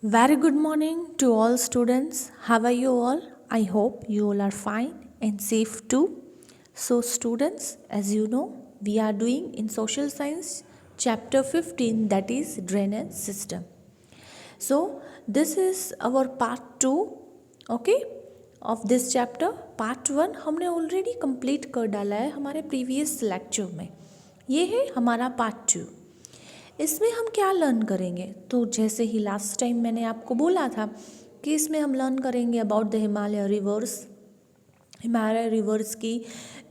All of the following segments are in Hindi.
Very good morning to all students. How are you all? I hope you all are fine and safe too. So, students, as you know, we are doing in social science chapter 15, that is drainage system. So, this is our part 2, okay, of this chapter. Part 1 हमने ऑलरेडी कंप्लीट कर डाला है हमारे प्रीवियस लेक्चर में. ये है हमारा पार्ट 2. इसमें हम क्या लर्न करेंगे? तो जैसे ही लास्ट टाइम मैंने आपको बोला था कि इसमें हम लर्न करेंगे about the Himalaya reverse. Himalaya reverse की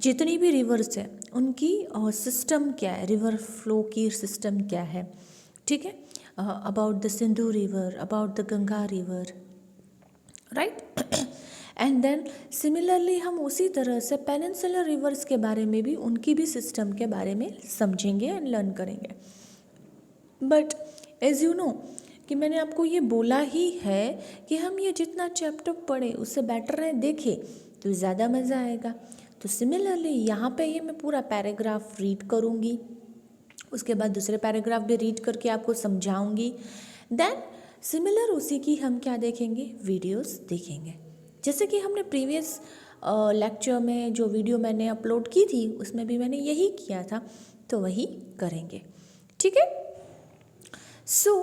जितनी भी रिवर्स है उनकी सिस्टम क्या है, रिवर फ्लो की सिस्टम क्या है, ठीक है. About the Sindhu river, about the Ganga river, right. And then similarly हम उसी तरह से पेनिनसुलर रिवर्स के बारे में भी, उनकी भी सिस्टम के बारे में समझेंगे एंड लर्न करेंगे. बट एज यू नो कि मैंने आपको ये बोला ही है कि हम ये जितना चैप्टर पढ़े उससे बेटर है देखें तो ज़्यादा मज़ा आएगा. तो सिमिलरली यहाँ पे ये मैं पूरा पैराग्राफ रीड करूँगी, उसके बाद दूसरे पैराग्राफ भी रीड करके आपको समझाऊँगी. देन सिमिलर उसी की हम क्या देखेंगे, वीडियोस देखेंगे. जैसे कि हमने प्रीवियस लेक्चर में जो वीडियो मैंने अपलोड की थी उसमें भी मैंने यही किया था, तो वही करेंगे, ठीक है. So,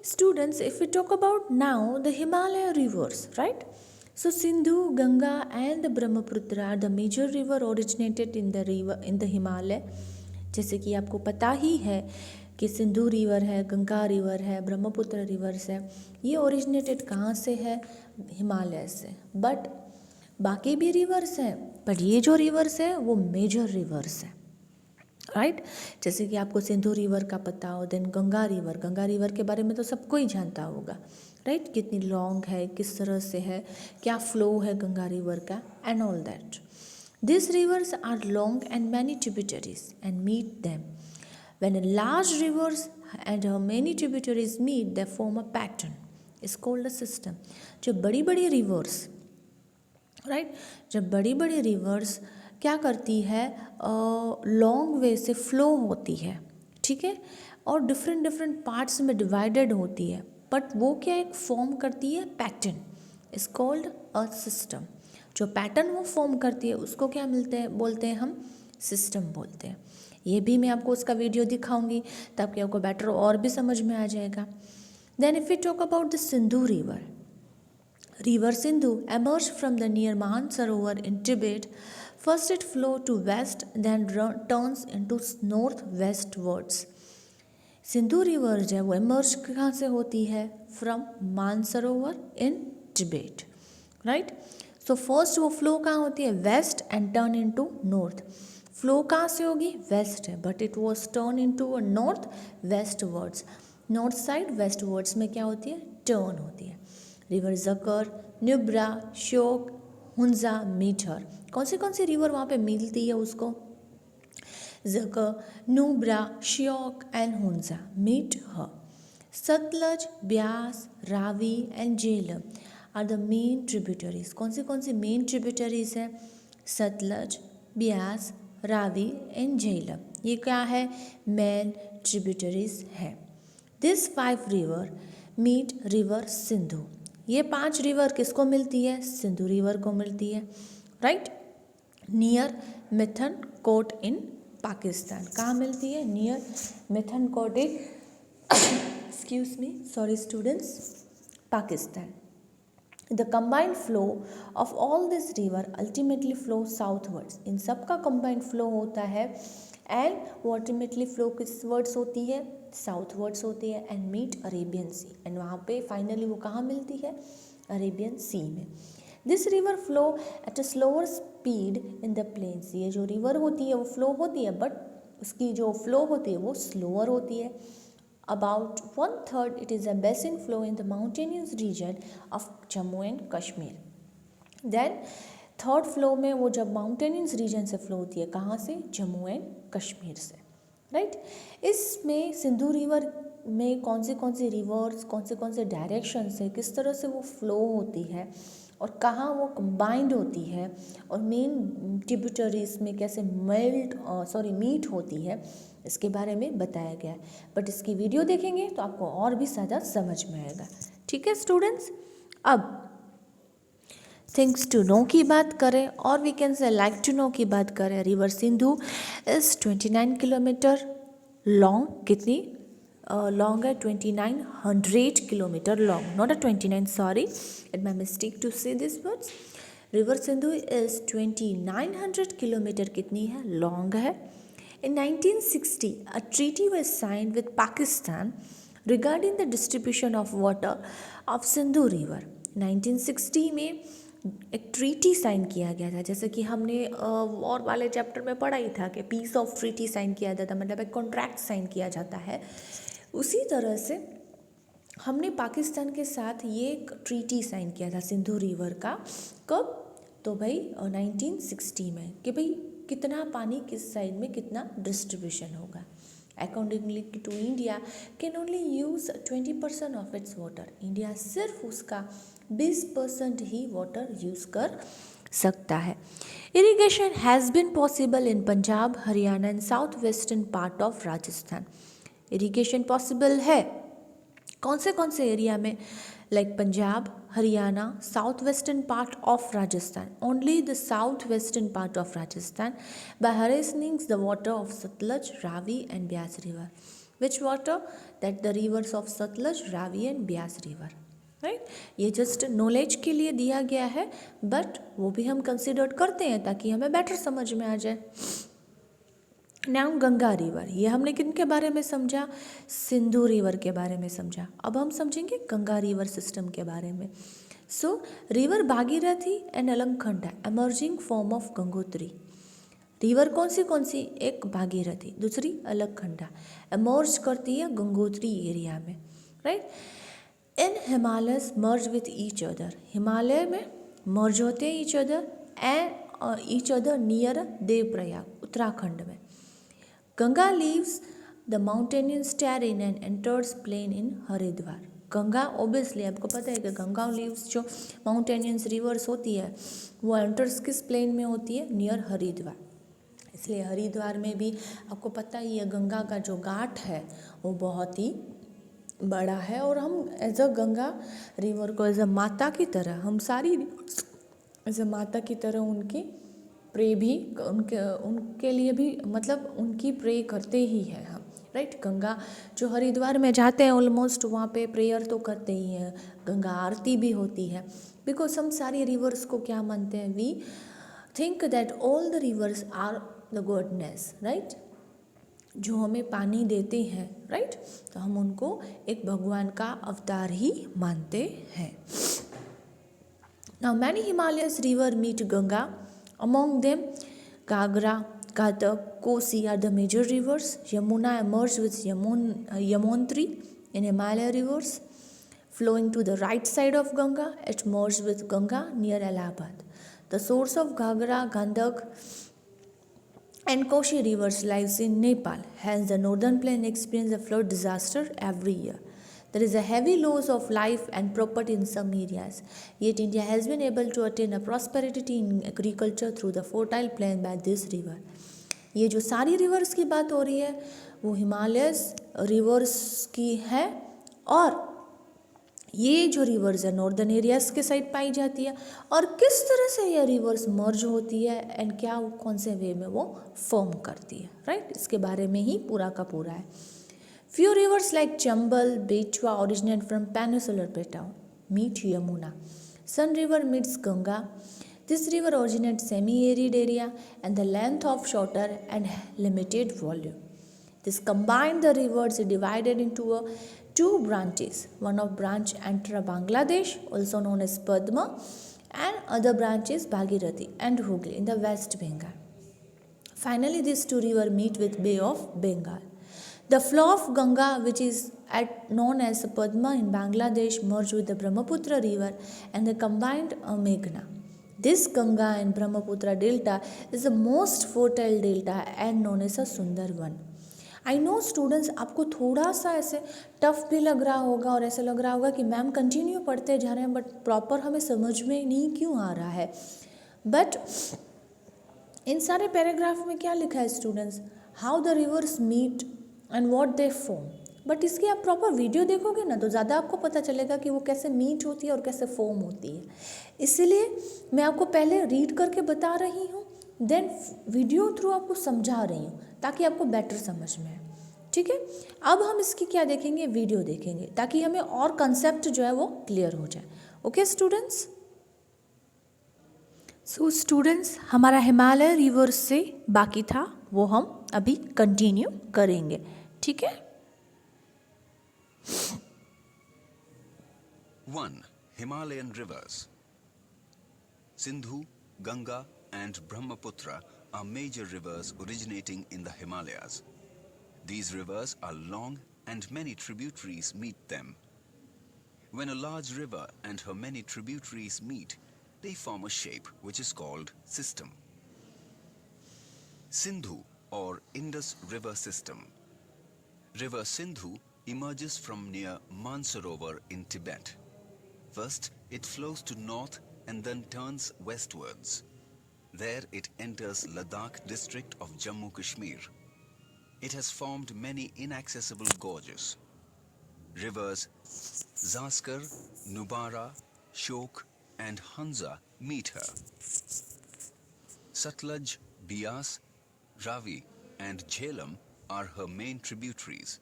students, if we talk about now the Himalaya rivers, right? So, Sindhu, Ganga, and the Brahmaputra are the major river originated in the Himalaya. जैसे कि आपको पता ही है कि सिंधु रिवर है, गंगा रिवर है, ब्रह्मपुत्र रिवर्स है. ये ओरिजिनेटेड कहाँ से है? हिमालय से. बट बाकी भी रिवर्स हैं, बट ये जो रिवर्स है वो मेजर रिवर्स है, राइट. जैसे कि आपको सिंधु रिवर का पता हो, देन गंगा रिवर के बारे में तो सबको ही जानता होगा, राइट. कितनी लॉन्ग है, किस तरह से है, क्या फ्लो है गंगा रिवर का, and all that. This rivers are long and many tributaries and meet them. When large rivers and many tributaries meet they form a pattern is called a system. जो बड़ी बड़ी रिवर्स, राइट, जब बड़ी बड़ी रिवर्स क्या करती है, लॉन्ग वे से फ्लो होती है, ठीक है, और डिफरेंट डिफरेंट पार्ट्स में डिवाइडेड होती है, बट वो क्या एक फॉर्म करती है, pattern is called a system. जो पैटर्न वो फॉर्म करती है उसको क्या बोलते हैं हम, सिस्टम बोलते हैं. ये भी मैं आपको उसका वीडियो दिखाऊंगी ताकि आपको बेटर और भी समझ में आ जाएगा. Then if you talk about the Sindhu river, River Sindhu emerged from the near Mansarovar in Tibet. First it flows to west, then turns into northwestwards. Sindhu river जो है वो एमर्ज कहाँ से होती है, from Mansarovar in Tibet, right. So first वो फ्लो कहाँ होती है, west, and turn into north. Flow कहाँ से होगी, वेस्ट है, but it was turn into north westwards. North side westwards में क्या होती है, टर्न होती है. रिवर जकर, नुब्रा, श्योक, हुंजा, मीठर. कौन सी रिवर वहाँ पे मिलती है उसको, जकर, Nubra, Shyok and Hunza meet her. Sutlej, Beas, Ravi and Jhelum are the main tributaries. कौन सी मेन ट्रिब्यूटरीज है, सतलज, ब्यास, रावी एंड झेलम. ये क्या है, मेन ट्रिब्यूटरीज है. This 5 river meet river Sindhu. ये 5 रिवर किसको मिलती है, सिंधु रिवर को मिलती है, right. Near Mithan Kot in Pakistan. कहाँ मिलती है, near Mithan Kot in excuse me, sorry students, Pakistan. The combined flow of all this river ultimately flow southwards. इन सब का कंबाइंड फ्लो होता है एंड वो अल्टीमेटली फ्लो किस वर्ड्स होती है, साउथवर्ड्स होती है, and meet Arabian sea. And वहाँ पे फाइनली वो कहाँ मिलती है, अरेबियन सी में. This river flow at a slower speed in the plains. ये जो रिवर होती है वो फ्लो होती है, बट उसकी जो फ्लो होती है वो स्लोअर होती है. About 1/3 it is a basin flow in the mountainous region of Jammu and Kashmir. Then third flow में वो जब माउंटेनियस रीजन से फ्लो होती है, कहाँ से, जम्मू एंड कश्मीर से, राइट. इसमें सिंधु रिवर में कौन सी रिवर्स, कौन से डायरेक्शन से, किस तरह से वो फ्लो होती है और कहाँ वो कंबाइंड होती है, और मेन ट्रिब्यूटरीज में कैसे मीट होती है, इसके बारे में बताया गया है. बट इसकी वीडियो देखेंगे तो आपको और भी ज़्यादा समझ में आएगा. ठीक है स्टूडेंट्स। अब थिंग्स टू नो की बात करें और we can say like to know की बात करें, river Sindhu is 29 kilometre long. कितनी लॉन्ग है? 2900 kilometre long, not a 29, sorry, it my mistake to say this words. River Sindhu is 2900 kilometre कितनी है? लॉन्ग है। In 1960, a treaty was signed with Pakistan regarding the distribution of water of Sindhu River. 1960 में एक ट्रीटी साइन किया गया था, जैसे कि हमने वॉर वाले चैप्टर में पढ़ा ही था कि पीस ऑफ ट्रीटी साइन किया जाता, मतलब एक कॉन्ट्रैक्ट साइन किया जाता है। उसी तरह से हमने पाकिस्तान के साथ ये एक ट्रीटी साइन किया था सिंधु रिवर का। कब? तो भाई 1960 में, कि भाई कितना पानी किस साइड में कितना डिस्ट्रीब्यूशन होगा। Accordingly to India can only use 20% of its water. India सिर्फ उसका 20% ही वाटर यूज़ कर सकता है। Irrigation has been possible in Punjab, Haryana and south western part of Rajasthan. Irrigation possible है कौन से एरिया में? Like Punjab, Haryana, south western part of Rajasthan, only the south western part of Rajasthan, by harnessing the water of Satluj, Ravi and Beas river. Which water? That the rivers of Satluj, Ravi and Beas river. Right, ये जस्ट नॉलेज के लिए दिया गया है, बट वो भी हम कंसिडर करते हैं ताकि हमें बेटर समझ में आ जाए। नाउ गंगा रिवर, ये हमने किन के बारे में समझा? सिंधु रिवर के बारे में समझा। अब हम समझेंगे गंगा रिवर सिस्टम के बारे में। So river Bhagirathi and Alaknanda emerging form of Gangotri. River कौन सी? एक भागीरथी, दूसरी अलकनंदा, एमर्ज करती है गंगोत्री एरिया में, right. In Himalayas merge with each other, Himalaya में मर्ज होते हैं each other and each other near Devprayag, Uttarakhand में। Ganga leaves the mountainous terrain and enters plain in Haridwar. Ganga obviously आपको पता है कि गंगा लीव्स जो माउंटेनियस रिवर्स होती है वो एंटर्स किस प्लेन में होती है? नियर हरिद्वार। इसलिए हरिद्वार में भी आपको पता ही है गंगा का जो घाट है वो बहुत ही बड़ा है, और हम एज अ गंगा रिवर को एज अ माता की तरह, हम सारी एज अ माता की तरह उनकी प्रे भी उनके लिए भी, मतलब उनकी प्रे करते ही हैं हम, राइट। गंगा जो हरिद्वार में जाते हैं ऑलमोस्ट वहाँ पे प्रेयर तो करते ही हैं, गंगा आरती भी होती है, बिकॉज हम सारी रिवर्स को क्या मानते हैं? We think that all the rivers are the goddess, right, जो हमें पानी देते हैं, राइट, तो हम उनको एक भगवान का अवतार ही मानते हैं। Now many Himalayas river meet Ganga, among them Gagra, Ghatak, Kosi are the major rivers. Yamuna emerged with Yamunotri in Himalaya rivers flowing to the right side of Ganga. It merged with Ganga near Allahabad. The source of Gagra, Gandak and Koshi rivers lies in Nepal. Hence the northern plain experiences a flood disaster every year. There is a heavy loss of life and property in some areas. Yet India has been able to attain a prosperity in agriculture through the fertile plain by this river. ये जो सारी रिवर्स की बात हो रही है वो हिमालयस रिवर्स की है, और ये जो रिवर्स है नॉर्दर्न एरियाज के साइड पाई जाती है, और किस तरह से ये रिवर्स मर्ज होती है एंड क्या कौन से वे में वो फॉर्म करती है, राइट, इसके बारे में ही पूरा का पूरा है। Few rivers like Chambal, Betwa originate from peninsular plateau, meet Yamuna. Sun River meets Ganga. This river originates semi-arid area and the length of shorter and limited volume. This combined the rivers divided into two branches. One of branch enter Bangladesh, also known as Padma, and other branch is Bhagirathi and Hooghly in the West Bengal. Finally, these two rivers meet with Bay of Bengal. The flow of Ganga, which is known as Padma in Bangladesh, merged with the Brahmaputra river and the combined Meghna. This Ganga and Brahmaputra delta is the most fertile delta and known as a Sundarban. I know students आपको थोड़ा सा ऐसे टफ भी लग रहा होगा और ऐसे लग रहा होगा कि मैम कंटिन्यू पढ़ते जा रहे हैं बट प्रॉपर हमें समझ में नहीं क्यों आ रहा है। बट इन सारे पैराग्राफ में क्या लिखा है students? How the rivers meet and what they form. But इसकी आप प्रॉपर वीडियो देखोगे ना तो ज़्यादा आपको पता चलेगा कि वो कैसे मीट होती है और कैसे फॉर्म होती है। इसलिए मैं आपको पहले रीड करके बता रही हूँ, देन वीडियो थ्रू आपको समझा रही हूँ ताकि आपको बेटर समझ में आए। ठीक है, अब हम इसकी क्या देखेंगे, वीडियो देखेंगे ताकि हमें और कंसेप्ट जो है वो क्लियर हो जाए। ओके स्टूडेंट्स, सो स्टूडेंट्स हमारा हिमालय रिवर से बाकी था वो हम अभी कंटिन्यू करेंगे। ठीक है। 1. Himalayan rivers. Sindhu, Ganga and Brahmaputra are major rivers originating in the Himalayas. These rivers are long and many tributaries meet them. When a large river and her many tributaries meet, they form a shape which is called system. Sindhu or Indus River System. River Sindhu emerges from near Mansarovar in Tibet. First, it flows to north and then turns westwards. There it enters Ladakh district of Jammu Kashmir. It has formed many inaccessible gorges. Rivers Zaskar, Nubara, Shok and Hansa meet her. Satluj, Bias, Ravi and Jhelum are her main tributaries.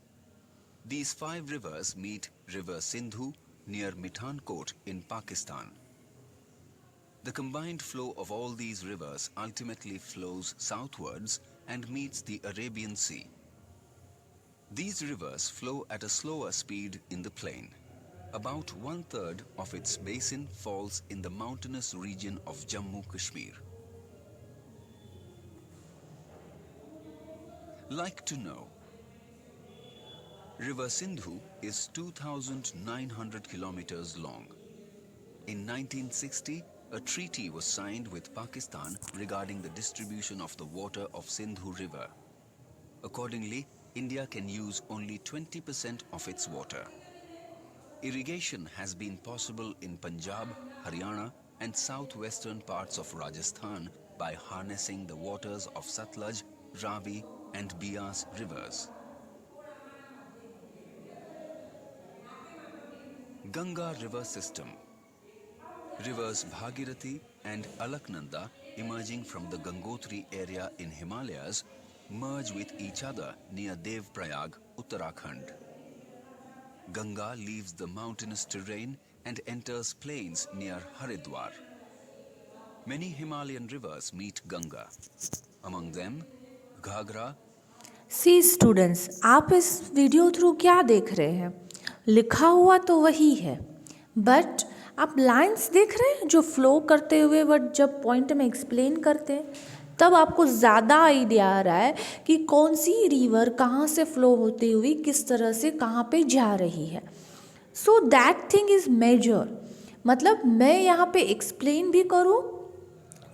These 5 rivers meet River Sindhu near Mithankot in Pakistan. The combined flow of all these rivers ultimately flows southwards and meets the Arabian Sea. These rivers flow at a slower speed in the plain. About 1/3 of its basin falls in the mountainous region of Jammu Kashmir. Like to know, River Sindhu is 2,900 kilometers long. In 1960, a treaty was signed with Pakistan regarding the distribution of the water of Sindhu River. Accordingly, India can use only 20% of its water. Irrigation has been possible in Punjab, Haryana and southwestern parts of Rajasthan by harnessing the waters of Satluj, Ravi and Bias rivers. Ganga River System. Rivers Bhagirathi and Alaknanda emerging from the Gangotri area in Himalayas merge with each other near Devprayag, Uttarakhand. Ganga leaves the mountainous terrain and enters plains near Haridwar. Many Himalayan rivers meet Ganga. Among them, Ghagra. C students, आप इस वीडियो थ्रू क्या देख रहे हैं, लिखा हुआ तो वही है बट आप लाइंस देख रहे हैं जो फ्लो करते हुए, बट जब पॉइंट में एक्सप्लेन करते हैं तब आपको ज़्यादा आइडिया आ रहा है कि कौन सी रिवर कहाँ से फ्लो होती हुई किस तरह से कहाँ पे जा रही है। So that thing is major, मतलब मैं यहाँ पे एक्सप्लेन भी करूँ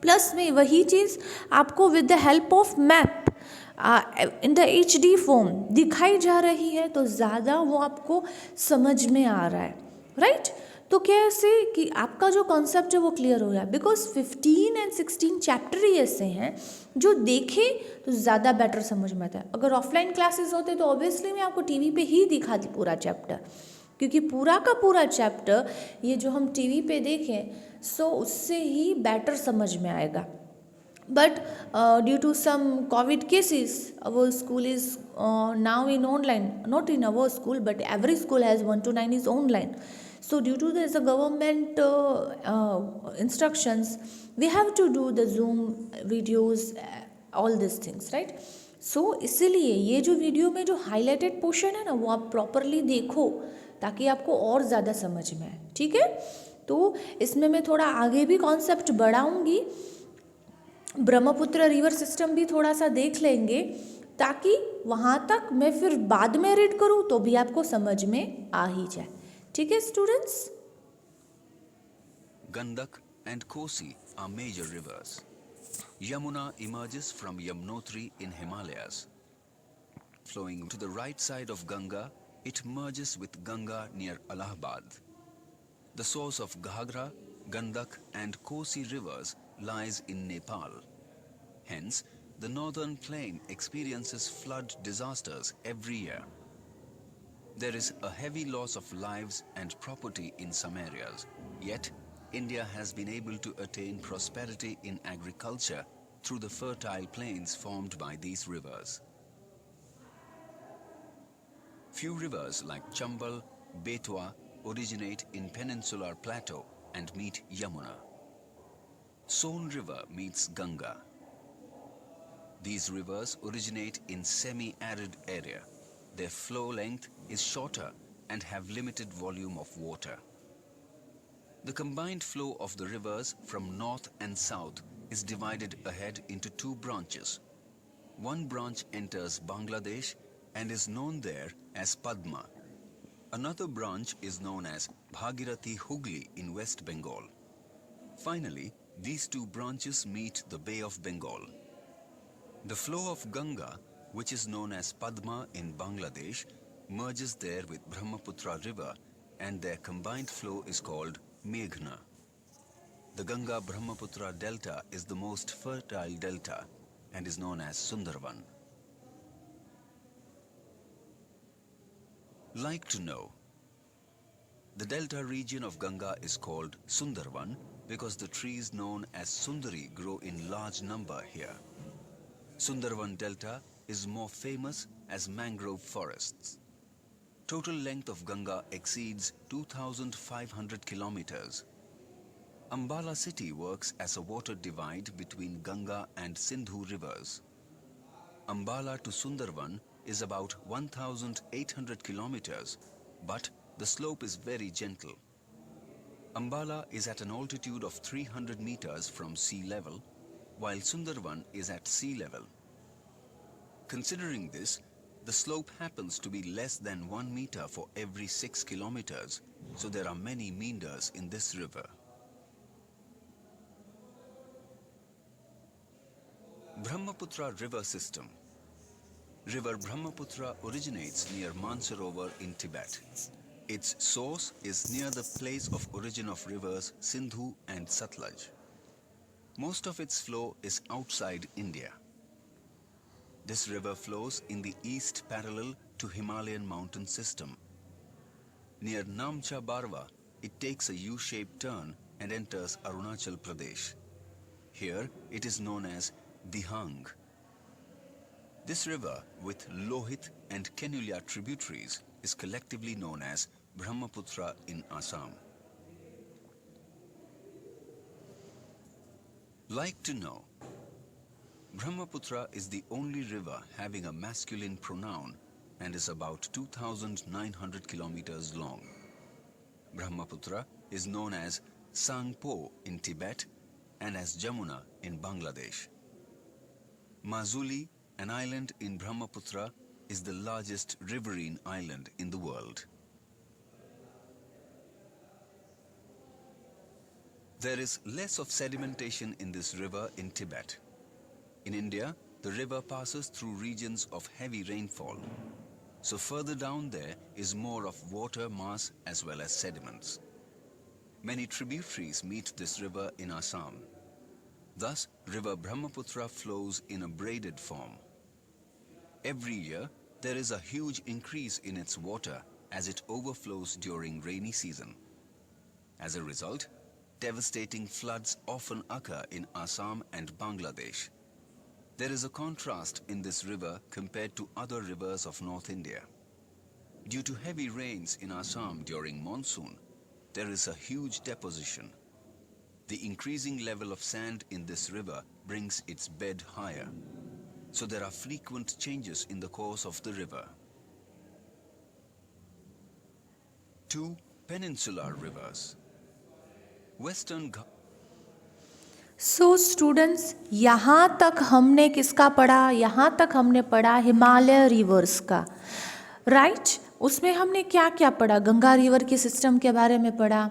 प्लस में वही चीज़ आपको with the help of map in the HD form दिखाई जा रही है तो ज़्यादा वो आपको समझ में आ रहा है, राइट। तो कैसे कि आपका जो कॉन्सेप्ट है वो क्लियर हो गया, बिकॉज 15 एंड 16 चैप्टर ही ऐसे हैं जो देखें तो ज़्यादा बेटर समझ में आता है। अगर ऑफलाइन क्लासेस होते तो ऑब्वियसली मैं आपको टीवी पे ही दिखाती पूरा चैप्टर, क्योंकि पूरा का पूरा चैप्टर ये जो हम टीवी पे देखें सो उससे ही बेटर समझ में आएगा। But due to some COVID cases, our school is now in online. Not in our school, but every school has 1 to 9 is online. So due to this, the government instructions, we have to do the Zoom videos, all these things, right? So इसीलिए ये जो वीडियो में जो हाईलाइटेड पोर्शन है ना वो आप प्रॉपरली देखो ताकि आपको और ज़्यादा समझ में आए। ठीक है, तो इसमें मैं थोड़ा आगे भी कॉन्सेप्ट बढ़ाऊँगी, ब्रह्मपुत्र रिवर सिस्टम भी थोड़ा सा देख लेंगे ताकि वहाँ तक मैं फिर बाद में रीड करूँ तो भी आपको समझ में आ ही जाए। ठीक है students. Gandak and Kosi are major rivers. Yamuna emerges from Yamunotri in Himalayas. Flowing to the right side of Ganga, it merges with Ganga near Allahabad. The source of Ghagra, Gandak and Kosi rivers lies in Nepal. Hence, the northern plain experiences flood disasters every year. There is a heavy loss of lives and property in some areas, yet India has been able to attain prosperity in agriculture through the fertile plains formed by these rivers. Few rivers like Chambal, Betwa originate in peninsular plateau and meet Yamuna. Son River meets Ganga. These rivers originate in semi-arid area. Their flow length is shorter and have limited volume of water. The combined flow of the rivers from north and south is divided ahead into two branches. One branch enters Bangladesh and is known there as Padma. Another branch is known as Bhagirathi Hooghly in West Bengal. Finally, these two branches meet the Bay of Bengal. The flow of Ganga, which is known as Padma in Bangladesh, merges there with Brahmaputra river, and their combined flow is called Meghna. The Ganga-Brahmaputra delta is the most fertile delta and is known as Sundarban. Like to know, the delta region of Ganga is called Sundarban because the trees known as Sundari grow in large number here. Sundarban delta is more famous as mangrove forests. Total length of Ganga exceeds 2,500 kilometers. Ambala city works as a water divide between Ganga and Sindhu rivers. Ambala to Sundarban is about 1,800 kilometers, but the slope is very gentle. Ambala is at an altitude of 300 meters from sea level, while Sundarban is at sea level. Considering this, the slope happens to be less than 1 meter for every 6 kilometers, so there are many meanders in this river. Brahmaputra river system. River Brahmaputra originates near Mansarovar in Tibet. Its source is near the place of origin of rivers Sindhu and Satluj. Most of its flow is outside India. This river flows in the east parallel to Himalayan mountain system. Near Namcha Barwa, it takes a U-shaped turn and enters Arunachal Pradesh. Here it is known as Dihang. This river, with Lohit and Kenulia tributaries, is collectively known as Brahmaputra in Assam. Like to know, Brahmaputra is the only river having a masculine pronoun and is about 2,900 kilometers long. Brahmaputra is known as Sangpo in Tibet and as Jamuna in Bangladesh. Majuli, an island in Brahmaputra, is the largest riverine island in the world. There is less of sedimentation in this river in Tibet. In India, the river passes through regions of heavy rainfall. So further down there is more of water mass as well as sediments. Many tributaries meet this river in Assam. Thus, river Brahmaputra flows in a braided form. Every year, there is a huge increase in its water as it overflows during rainy season. As a result, devastating floods often occur in Assam and Bangladesh. There is a contrast in this river compared to other rivers of North India. Due to heavy rains in Assam during monsoon, there is a huge deposition. The increasing level of sand in this river brings its bed higher, so there are frequent changes in the course of the river. 2 peninsular rivers. Western so students, यहाँ तक हमने किसका पढ़ा? यहाँ तक हमने पढ़ा हिमालय रिवर्स का, राइट? उसमें हमने क्या क्या पढ़ा? गंगा रिवर के सिस्टम के बारे में पढ़ा,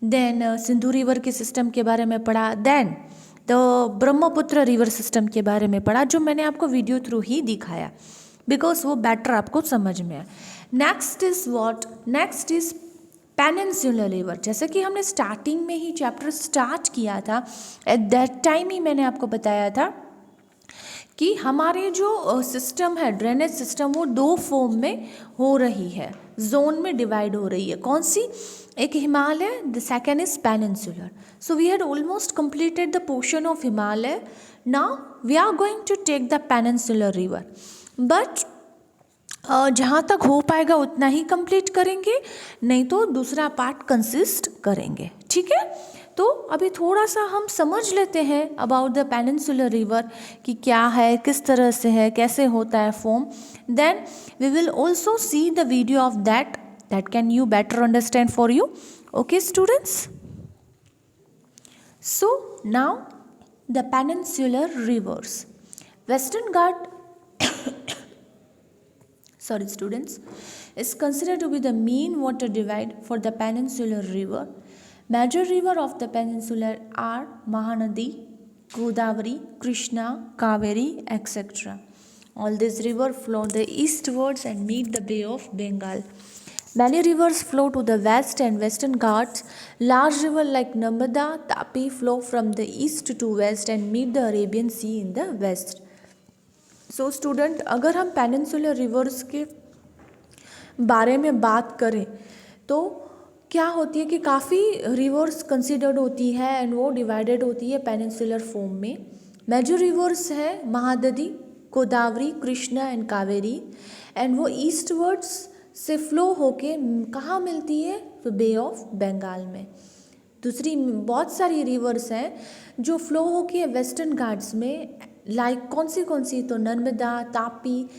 देन सिंधु रिवर के सिस्टम के बारे में पढ़ा, then the Brahmaputra river system के बारे में पढ़ा, जो मैंने आपको वीडियो थ्रू ही दिखाया बिकॉज वो बेटर आपको समझ में आए. Next is what? Next is peninsular river. जैसे कि हमने स्टार्टिंग में ही चैप्टर स्टार्ट किया था, एट दैट टाइम ही मैंने आपको बताया था कि हमारे जो सिस्टम है, ड्रेनेज सिस्टम, वो 2 फॉर्म में हो रही है. जोन में डिवाइड हो रही है। कौन सी? एक Himalaya, the second is peninsular. So we had almost completed the portion of Himalaya, now we are going to take the peninsular river, but जहाँ तक हो पाएगा उतना ही कंप्लीट करेंगे, नहीं तो दूसरा पार्ट कंसिस्ट करेंगे, ठीक है। तो अभी थोड़ा सा हम समझ लेते हैं अबाउट द पेनिनसुलर रिवर कि क्या है, किस तरह से है, कैसे होता है form. Then we will also see the video of that can you better understand for you. Okay students, so now the peninsular rivers. Western Ghat sorry students, is considered to be the main water divide for the peninsular river. Major river of the peninsula are Mahanadi, Godavari, Krishna, Kaveri, etc. All these rivers flow the eastwards and meet the Bay of Bengal. Many rivers flow to the west and western Ghats. Large rivers like Narmada, Tapi flow from the east to west and meet the Arabian Sea in the west. So student, अगर हम पेनिनसुलर रिवर्स के बारे में बात करें तो क्या होती है कि काफ़ी रिवर्स कंसिडर्ड होती है एंड वो डिवाइडेड होती है पेनिनसुलर फॉर्म में। मेजर रिवर्स है महानदी, गोदावरी, कृष्णा एंड कावेरी, एंड वो ईस्टवर्ड्स से फ्लो होके कहाँ मिलती है? तो बे ऑफ बंगाल में। दूसरी बहुत सारी रिवर्स हैं जो फ्लो होके वेस्टर्न घाट्स में, लाइक कौन सी? तो नर्मदा, तापी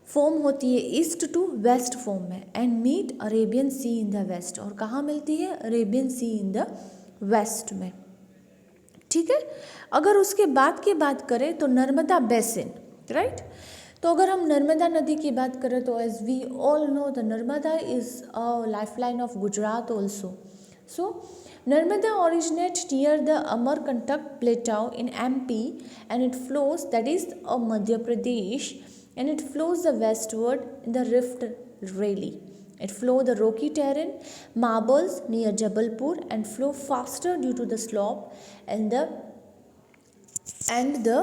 फॉर्म होती है ईस्ट टू वेस्ट फॉर्म में and meet Arabian sea in the west, और कहाँ मिलती है? Arabian sea in the west में, ठीक है। अगर उसके बाद की बात करें तो नर्मदा बेसिन, राइट। तो अगर हम नर्मदा नदी की बात करें तो as we all know the Narmada is a lifeline of Gujarat also. So Narmada originates near the Amarkantak Plateau in MP and it flows, that is Madhya Pradesh, and it flows the westward in the Rift Valley. It flows the rocky terrain, marbles near Jabalpur and flow faster due to the slope and the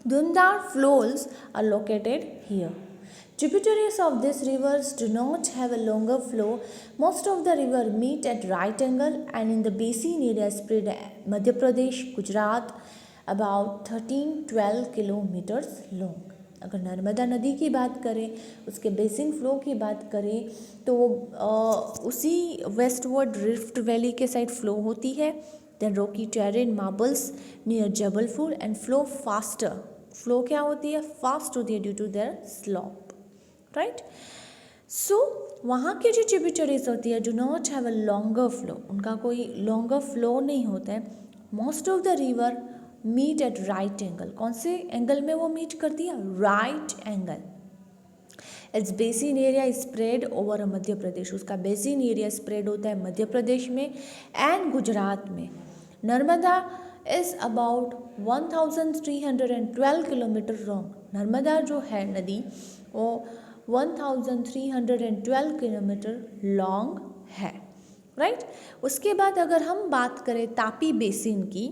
Dundar flows are located here. Tributaries of these rivers do not have a longer flow. Most of the river meet at right angle and in the basin area spread Madhya Pradesh, Gujarat, about 13-12 kilometers long. अगर नर्मदा नदी की बात करें, उसके बेसिन फ्लो की बात करें तो उसी वेस्टवर्ड रिफ्ट वैली के साइड फ्लो होती है। Then rocky terrain, marbles near Jabalpur and flow faster. Flow क्या होती है? फास्ट होती है due to their slope, right. So वहाँ की जो ट्रिब्यूटरीज होती है do not have a longer flow, उनका कोई लॉन्गर फ्लो नहीं होता है। Most of the river meet at right angle. कौन से एंगल में वो मीट करती है? Right angle. It's basin area spread over Madhya Pradesh, उसका बेसिन एरिया स्प्रेड होता है मध्य प्रदेश में एंड गुजरात में। Narmada is about 1312 kilometre long. Narmada जो है नदी वो 1312 किलोमीटर लॉन्ग है, राइट। उसके बाद अगर हम बात करें तापी बेसिन की,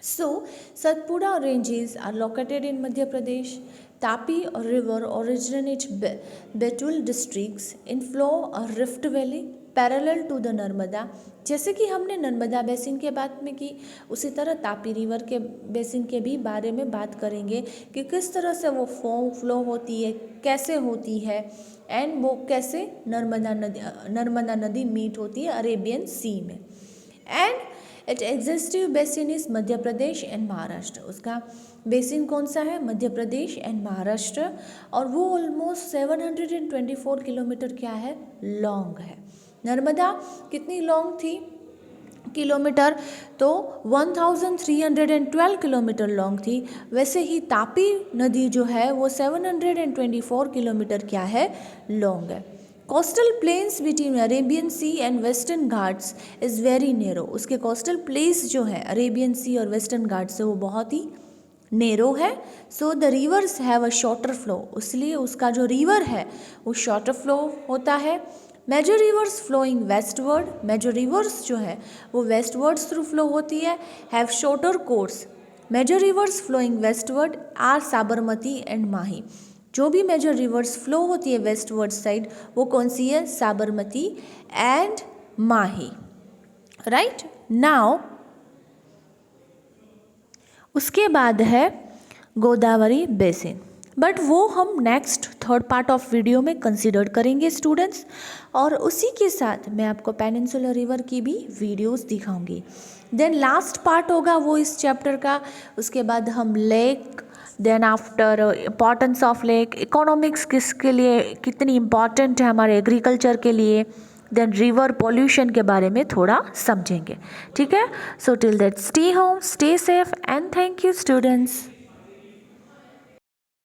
so Satpura ranges are located in Madhya Pradesh. Tapi river originates Betul districts in flow rift valley parallel to the Narmada. जैसे कि हमने नर्मदा बेसिन के बात में की, उसी तरह तापी रिवर के बेसिन के भी बारे में बात करेंगे कि किस तरह से वो फ्लो होती है, कैसे होती है एंड वो कैसे नर्मदा नदी मीट होती है अरेबियन सी में। And it extensive basin is Madhya Pradesh and Maharashtra. उसका बेसिन कौन सा है? मध्य प्रदेश एंड महाराष्ट्र, और वो ऑलमोस्ट 724 किलोमीटर क्या है? लॉन्ग है। नर्मदा कितनी लॉन्ग थी किलोमीटर? तो 1312 किलोमीटर लॉन्ग थी। वैसे ही तापी नदी जो है वो 724 किलोमीटर क्या है? लॉन्ग है। Coastal plains between Arabian sea and western Ghats is very narrow. उसके कोस्टल प्लेस जो है अरेबियन सी और वेस्टर्न घाट से वो बहुत ही नेरो है। So the reverse have a shorter flow, इसलिए उसका जो रिवर है वो शॉर्टर फ्लो होता है। Major rivers flowing westward, major rivers जो है वो वेस्टवर्ड्स थ्रू फ्लो होती है, have shorter course. Major rivers flowing westward are Sabarmati and Mahi. जो भी मेजर रिवर्स फ्लो होती है वेस्टवर्ड साइड वो कौन सी है, Sabarmati and Mahi, right. Now उसके बाद है गोदावरी बेसिन, बट वो हम next third part of video में कंसिडर करेंगे स्टूडेंट्स। और उसी के साथ मैं आपको पेनिनसुलर रिवर की भी वीडियोस दिखाऊंगी। देन लास्ट पार्ट होगा वो इस चैप्टर का, उसके बाद हम lake, then after importance of lake, economics किसके लिए कितनी इम्पॉर्टेंट है हमारे एग्रीकल्चर के लिए, देन रिवर पॉल्यूशन के बारे में थोड़ा समझेंगे, ठीक है। So till that stay home, stay safe and thank you students.